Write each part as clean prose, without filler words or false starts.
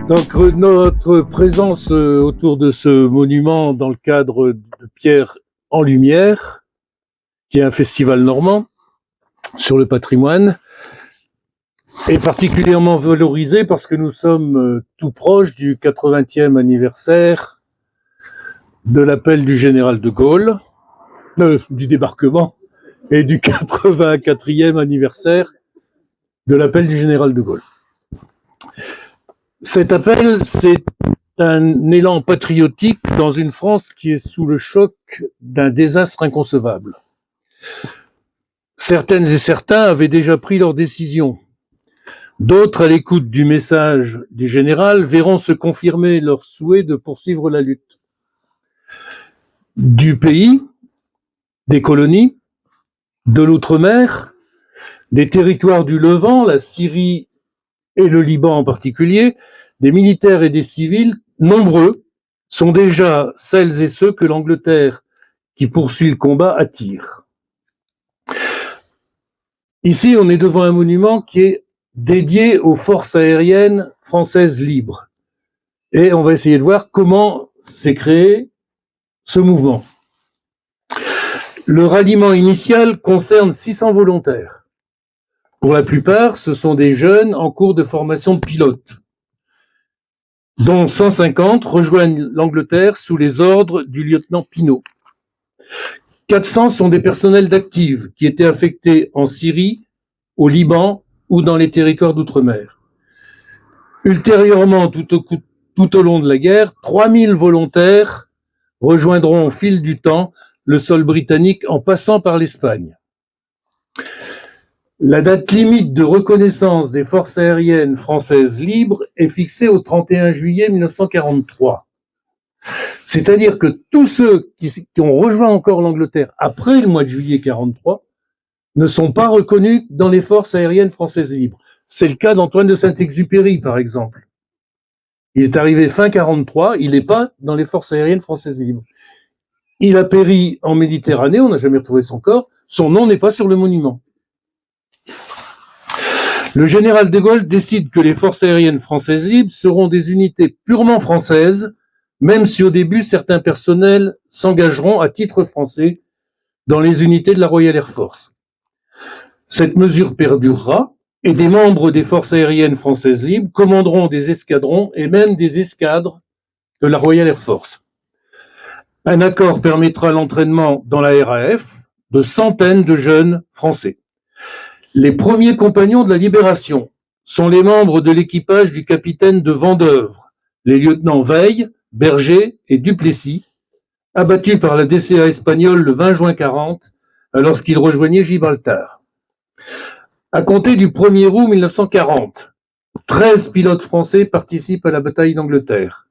Donc notre présence autour de ce monument dans le cadre de Pierre en Lumière, qui est un festival normand sur le patrimoine, est particulièrement valorisée parce que nous sommes tout proches du 80e anniversaire de l'appel du général de Gaulle, du débarquement, et du 84e anniversaire de l'appel du général de Gaulle. Cet appel, c'est un élan patriotique dans une France qui est sous le choc d'un désastre inconcevable. Certaines et certains avaient déjà pris leur décision. D'autres, à l'écoute du message du général, verront se confirmer leur souhait de poursuivre la lutte. Du pays, des colonies, de l'outre-mer, des territoires du Levant, la Syrie et le Liban en particulier, des militaires et des civils, nombreux, sont déjà celles et ceux que l'Angleterre, qui poursuit le combat, attire. Ici, on est devant un monument qui est dédié aux forces aériennes françaises libres. Et on va essayer de voir comment s'est créé ce mouvement. Le ralliement initial concerne 600 volontaires. Pour la plupart, ce sont des jeunes en cours de formation de pilote, dont 150 rejoignent l'Angleterre sous les ordres du lieutenant Pinault. 400 sont des personnels d'active qui étaient affectés en Syrie, au Liban ou dans les territoires d'outre-mer. Ultérieurement, tout au long de la guerre, 3000 volontaires rejoindront au fil du temps le sol britannique en passant par l'Espagne. La date limite de reconnaissance des forces aériennes françaises libres est fixée au 31 juillet 1943. C'est-à-dire que tous ceux qui ont rejoint encore l'Angleterre après le mois de juillet 1943 ne sont pas reconnus dans les forces aériennes françaises libres. C'est le cas d'Antoine de Saint-Exupéry, par exemple. Il est arrivé fin 1943, il n'est pas dans les forces aériennes françaises libres. Il a péri en Méditerranée, on n'a jamais retrouvé son corps, son nom n'est pas sur le monument. Le général de Gaulle décide que les forces aériennes françaises libres seront des unités purement françaises, même si au début certains personnels s'engageront à titre français dans les unités de la Royal Air Force. Cette mesure perdurera et des membres des forces aériennes françaises libres commanderont des escadrons et même des escadres de la Royal Air Force. Un accord permettra l'entraînement dans la RAF de centaines de jeunes Français. Les premiers compagnons de la Libération sont les membres de l'équipage du capitaine de Vendeuvre, les lieutenants Veille, Berger et Duplessis, abattus par la DCA espagnole le 20 juin 1940, lorsqu'ils rejoignaient Gibraltar. À compter du 1er août 1940, 13 pilotes français participent à la bataille d'Angleterre.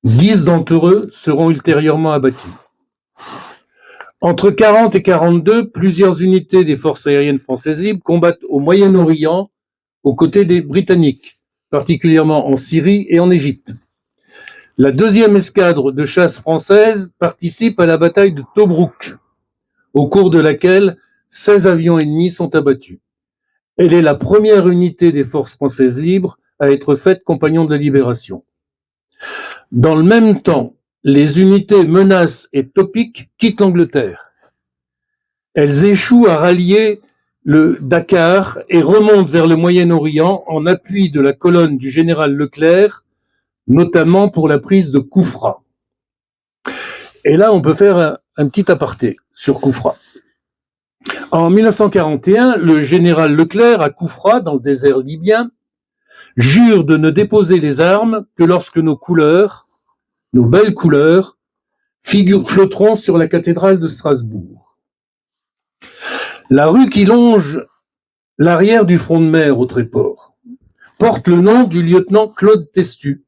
10 d'entre eux seront ultérieurement abattus. Entre 1940 et 1942, plusieurs unités des forces aériennes françaises libres combattent au Moyen-Orient aux côtés des Britanniques, particulièrement en Syrie et en Égypte. La deuxième escadre de chasse française participe à la bataille de Tobrouk, au cours de laquelle 16 avions ennemis sont abattus. Elle est la première unité des forces françaises libres à être faite compagnon de la Libération. Dans le même temps, les unités Menace et Topic quittent l'Angleterre. Elles échouent à rallier le Dakar et remontent vers le Moyen-Orient en appui de la colonne du général Leclerc, notamment pour la prise de Koufra. Et là, on peut faire un petit aparté sur Koufra. En 1941, le général Leclerc, à Koufra, dans le désert libyen, jure de ne déposer les armes que lorsque nos couleurs, nos belles couleurs, flotteront sur la cathédrale de Strasbourg. La rue qui longe l'arrière du front de mer au Tréport porte le nom du lieutenant Claude Testu.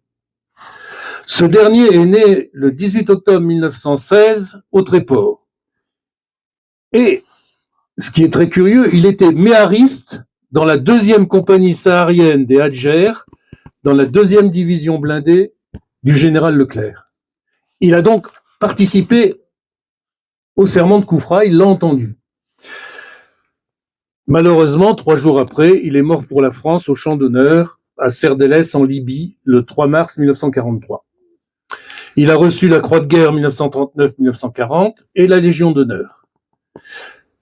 Ce dernier est né le 18 octobre 1916 au Tréport. Et, ce qui est très curieux, il était méhariste dans la 2e compagnie saharienne des Hadjer, dans la 2e division blindée du général Leclerc. Il a donc participé au serment de Koufra, il l'a entendu. Malheureusement, 3 jours après, il est mort pour la France au champ d'honneur à Cerdeles en Libye le 3 mars 1943. Il a reçu la Croix de guerre 1939-1940 et la Légion d'honneur.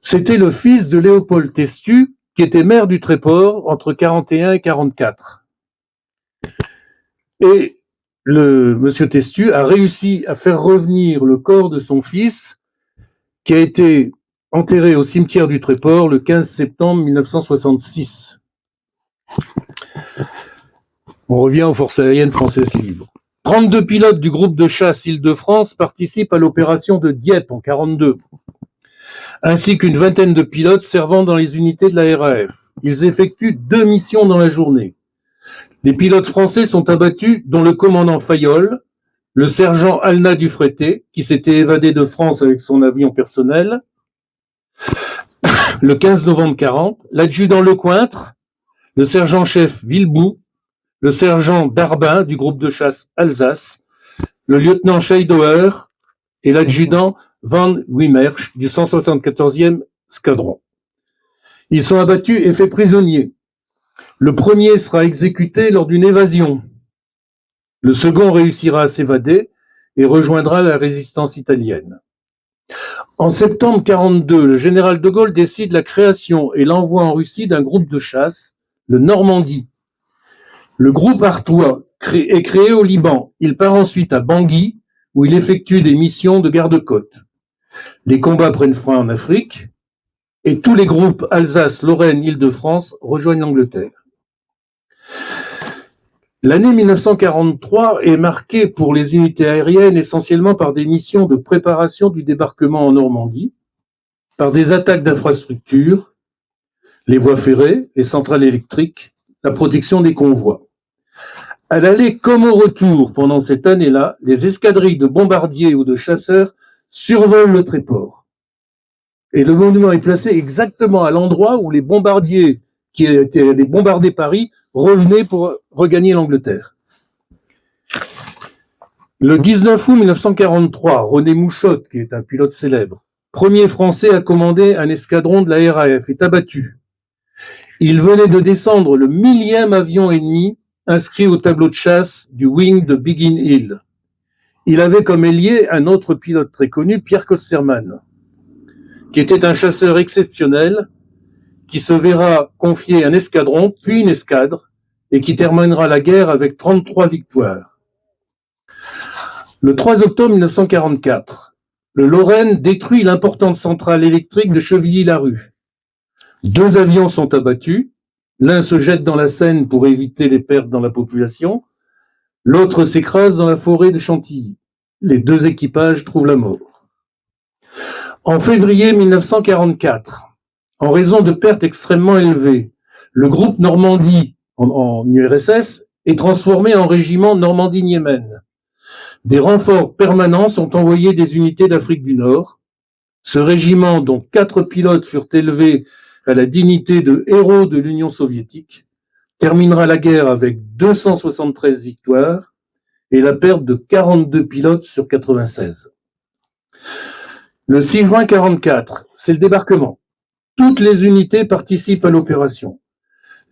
C'était le fils de Léopold Testu, qui était maire du Tréport entre 41 et 44. Et monsieur Testu a réussi à faire revenir le corps de son fils, qui a été enterré au cimetière du Tréport le 15 septembre 1966. On revient aux forces aériennes françaises libres. 32 pilotes du groupe de chasse Île-de-France participent à l'opération de Dieppe en 1942, ainsi qu'une vingtaine de pilotes servant dans les unités de la RAF. Ils effectuent 2 missions dans la journée. Les pilotes français sont abattus, dont le commandant Fayolle, le sergent Alna Dufrété, qui s'était évadé de France avec son avion personnel, le 15 novembre 40, l'adjudant Lecointre, le sergent-chef Villebout, le sergent Darbin du groupe de chasse Alsace, le lieutenant Scheidauer et l'adjudant Van Wimmersch du 174e escadron. Ils sont abattus et faits prisonniers. Le premier sera exécuté lors d'une évasion. Le second réussira à s'évader et rejoindra la résistance italienne. En septembre 1942, le général de Gaulle décide la création et l'envoi en Russie d'un groupe de chasse, le Normandie. Le groupe Artois est créé au Liban. Il part ensuite à Bangui, où il effectue des missions de garde-côte. Les combats prennent fin en Afrique, et tous les groupes Alsace, Lorraine, Île-de-France rejoignent l'Angleterre. L'année 1943 est marquée pour les unités aériennes essentiellement par des missions de préparation du débarquement en Normandie, par des attaques d'infrastructures, les voies ferrées, les centrales électriques, la protection des convois. À l'aller comme au retour, pendant cette année-là, les escadrilles de bombardiers ou de chasseurs survolent le Tréport. Et le monument est placé exactement à l'endroit où les bombardiers qui étaient allés bombarder Paris revenaient pour regagner l'Angleterre. Le 19 août 1943, René Mouchotte, qui est un pilote célèbre, premier Français à commander un escadron de la RAF, est abattu. Il venait de descendre le 1000e avion ennemi inscrit au tableau de chasse du wing de Biggin Hill. Il avait comme ailier un autre pilote très connu, Pierre Kosterman, qui était un chasseur exceptionnel, qui se verra confier un escadron, puis une escadre, et qui terminera la guerre avec 33 victoires. Le 3 octobre 1944, le Lorraine détruit l'importante centrale électrique de Chevilly-Larue. 2 avions sont abattus, l'un se jette dans la Seine pour éviter les pertes dans la population, l'autre s'écrase dans la forêt de Chantilly. Les 2 équipages trouvent la mort. En février 1944, en raison de pertes extrêmement élevées, le groupe Normandie en URSS est transformé en régiment Normandie-Niemen. Des renforts permanents sont envoyés des unités d'Afrique du Nord. Ce régiment, dont 4 pilotes furent élevés à la dignité de héros de l'Union soviétique, terminera la guerre avec 273 victoires et la perte de 42 pilotes sur 96. Le 6 juin 1944, c'est le débarquement. Toutes les unités participent à l'opération.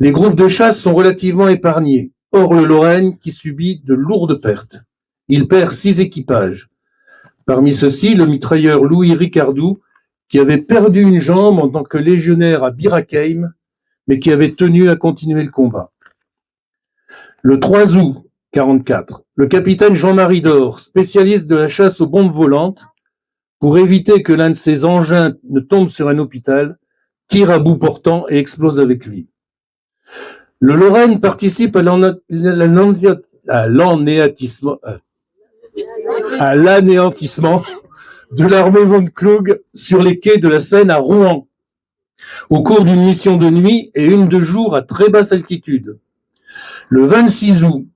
Les groupes de chasse sont relativement épargnés, hors le Lorraine qui subit de lourdes pertes. Il perd 6 équipages. Parmi ceux-ci, le mitrailleur Louis Ricardou, qui avait perdu une jambe en tant que légionnaire à Bir Hakeim, mais qui avait tenu à continuer le combat. Le 3 août 1944, le capitaine Jean-Marie Dor, spécialiste de la chasse aux bombes volantes, pour éviter que l'un de ses engins ne tombe sur un hôpital, tire à bout portant et explose avec lui. Le Lorraine participe à l'anéantissement de l'armée von Klug sur les quais de la Seine à Rouen, au cours d'une mission de nuit et une de jour à très basse altitude. Le 26 août,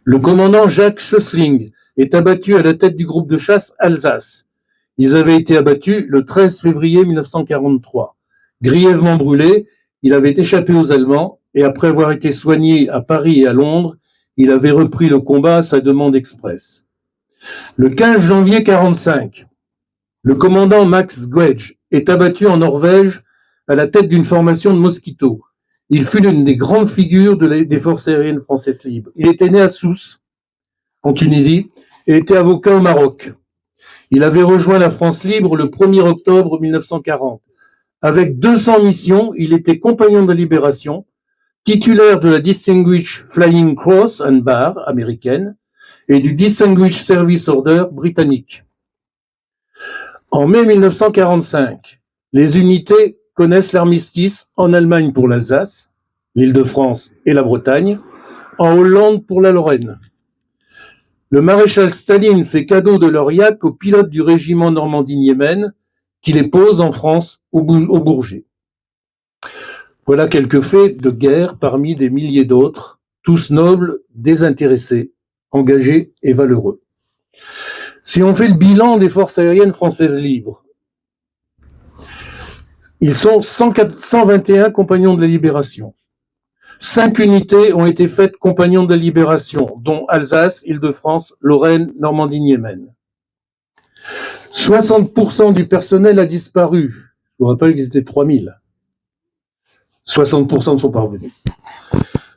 le commandant Jacques Schössling est abattu à la tête du groupe de chasse Alsace. Ils avaient été abattus le 13 février 1943. Grièvement brûlé, il avait échappé aux Allemands et après avoir été soigné à Paris et à Londres, il avait repris le combat à sa demande express. Le 15 janvier 1945, le commandant Max Guedj est abattu en Norvège à la tête d'une formation de Mosquito. il fut l'une des grandes figures des forces aériennes françaises libres. Il était né à Sousse, en Tunisie, et était avocat au Maroc. Il avait rejoint la France libre le 1er octobre 1940. Avec 200 missions, il était compagnon de libération, titulaire de la Distinguished Flying Cross and Bar américaine et du Distinguished Service Order britannique. En mai 1945, les unités connaissent l'armistice en Allemagne pour l'Alsace, l'Île-de-France et la Bretagne, en Hollande pour la Lorraine. Le maréchal Staline fait cadeau de leur yacht au pilote du régiment Normandie-Niemen qui les pose en France au Bourget. Voilà quelques faits de guerre parmi des milliers d'autres, tous nobles, désintéressés, engagés et valeureux. Si on fait le bilan des forces aériennes françaises libres, ils sont 121 compagnons de la libération. 5 unités ont été faites compagnons de la libération, dont Alsace, Île-de-France, Lorraine, Normandie-Niemen. 60% du personnel a disparu. Je vous rappelle qu'ils étaient 3000. 60% ne sont pas revenus.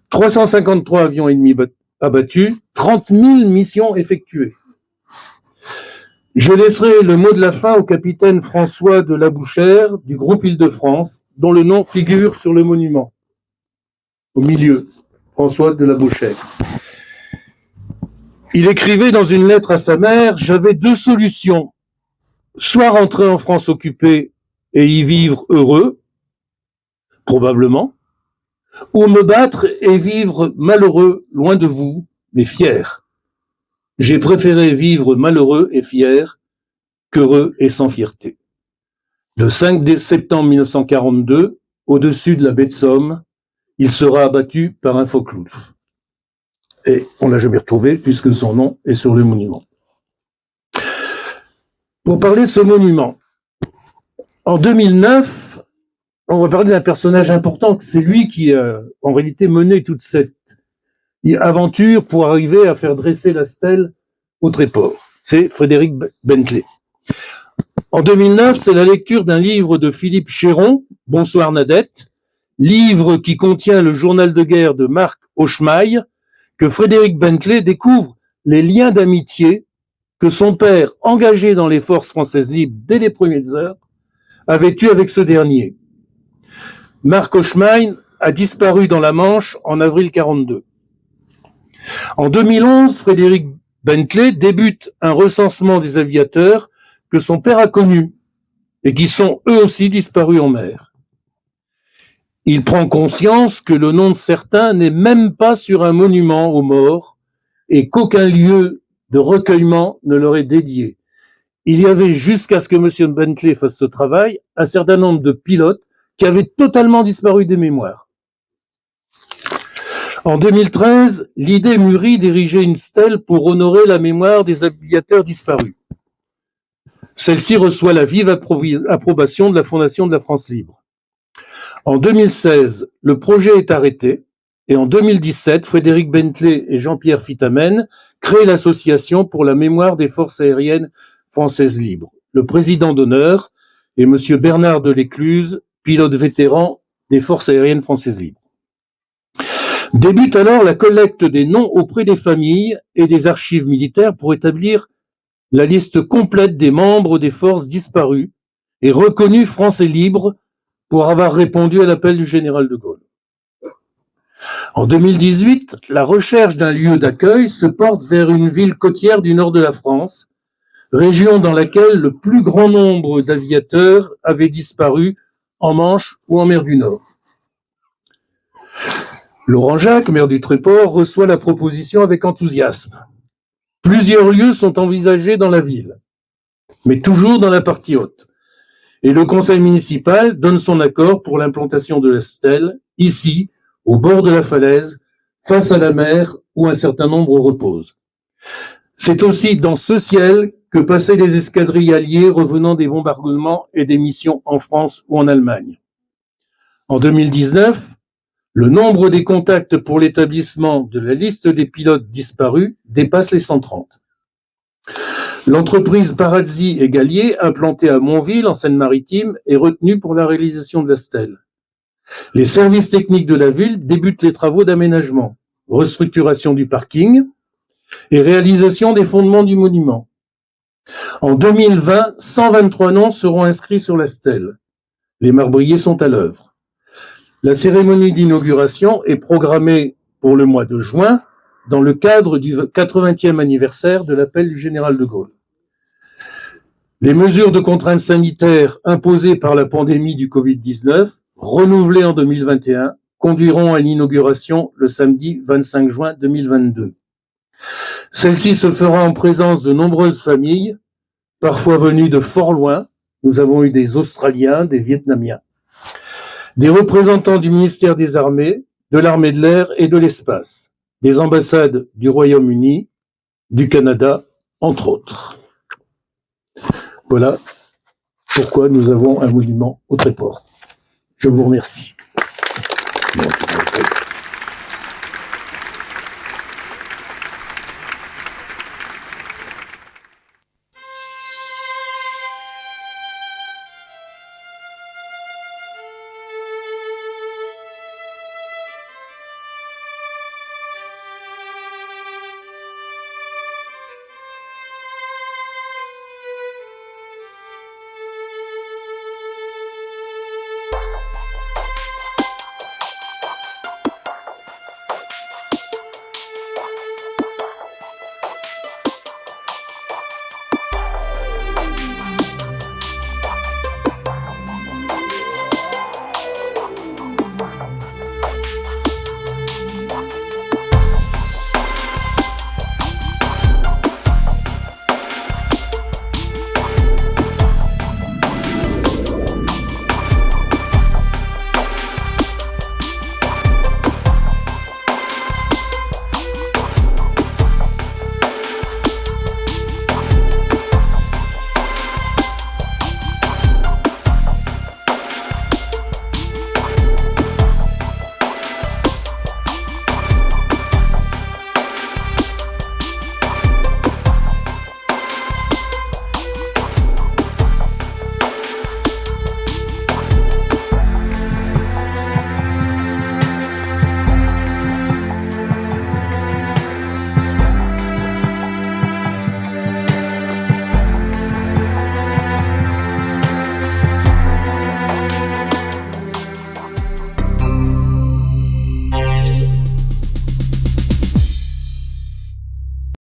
353 avions ennemis abattus, 30 000 missions effectuées. Je laisserai le mot de la fin au capitaine François de Labouchère du groupe Île-de-France, dont le nom figure sur le monument. Au milieu, François de Labouchère. Il écrivait dans une lettre à sa mère « J'avais 2 solutions, soit rentrer en France occupée et y vivre heureux, probablement, ou me battre et vivre malheureux loin de vous, mais fier. J'ai préféré vivre malheureux et fier qu'heureux et sans fierté. » Le 5 septembre 1942, au-dessus de la baie de Somme, il sera abattu par un Focke-Wulf. Et on l'a jamais retrouvé puisque son nom est sur le monument. Pour parler de ce monument, en 2009, on va parler d'un personnage important, c'est lui qui a en réalité mené toute cette aventure pour arriver à faire dresser la stèle au Tréport. C'est Frédéric Bentley. En 2009, c'est la lecture d'un livre de Philippe Chéron, Bonsoir Nadette, livre qui contient le journal de guerre de Marc Auchemaille, que Frédéric Bentley découvre les liens d'amitié que son père, engagé dans les forces françaises libres dès les premières heures, avait eu avec ce dernier. Marc Auchemaille a disparu dans la Manche en avril 1942. En 2011, Frédéric Bentley débute un recensement des aviateurs que son père a connus et qui sont eux aussi disparus en mer. Il prend conscience que le nom de certains n'est même pas sur un monument aux morts et qu'aucun lieu de recueillement ne leur est dédié. Il y avait, jusqu'à ce que M. Bentley fasse ce travail, un certain nombre de pilotes qui avaient totalement disparu des mémoires. En 2013, l'idée mûrit d'ériger une stèle pour honorer la mémoire des aviateurs disparus. Celle-ci reçoit la vive approbation de la Fondation de la France libre. En 2016, le projet est arrêté et en 2017, Frédéric Bentley et Jean-Pierre Fitamen créent l'association pour la mémoire des forces aériennes françaises libres. Le président d'honneur est M. Bernard Delécluse, pilote vétéran des forces aériennes françaises libres. Débute alors la collecte des noms auprès des familles et des archives militaires pour établir la liste complète des membres des forces disparues et reconnus français libres pour avoir répondu à l'appel du général de Gaulle. En 2018, la recherche d'un lieu d'accueil se porte vers une ville côtière du nord de la France, région dans laquelle le plus grand nombre d'aviateurs avaient disparu en Manche ou en mer du Nord. Laurent Jacques, maire du Tréport, reçoit la proposition avec enthousiasme. Plusieurs lieux sont envisagés dans la ville, mais toujours dans la partie haute. Et le conseil municipal donne son accord pour l'implantation de la stèle, ici, au bord de la falaise, face à la mer où un certain nombre reposent. C'est aussi dans ce ciel que passaient les escadrilles alliées revenant des bombardements et des missions en France ou en Allemagne. En 2019, le nombre des contacts pour l'établissement de la liste des pilotes disparus dépasse les 130. L'entreprise Parazzi et Gallier, implantée à Montville, en Seine-Maritime, est retenue pour la réalisation de la stèle. Les services techniques de la ville débutent les travaux d'aménagement, restructuration du parking et réalisation des fondements du monument. En 2020, 123 noms seront inscrits sur la stèle. Les marbriers sont à l'œuvre. La cérémonie d'inauguration est programmée pour le mois de juin dans le cadre du 80e anniversaire de l'appel du général de Gaulle. Les mesures de contraintes sanitaires imposées par la pandémie du Covid-19, renouvelées en 2021, conduiront à l'inauguration le samedi 25 juin 2022. Celle-ci se fera en présence de nombreuses familles, parfois venues de fort loin. Nous avons eu des Australiens, des Vietnamiens, des représentants du ministère des Armées, de l'armée de l'air et de l'espace, des ambassades du Royaume-Uni, du Canada, entre autres. Voilà pourquoi nous avons un monument au Tréport. Je vous remercie.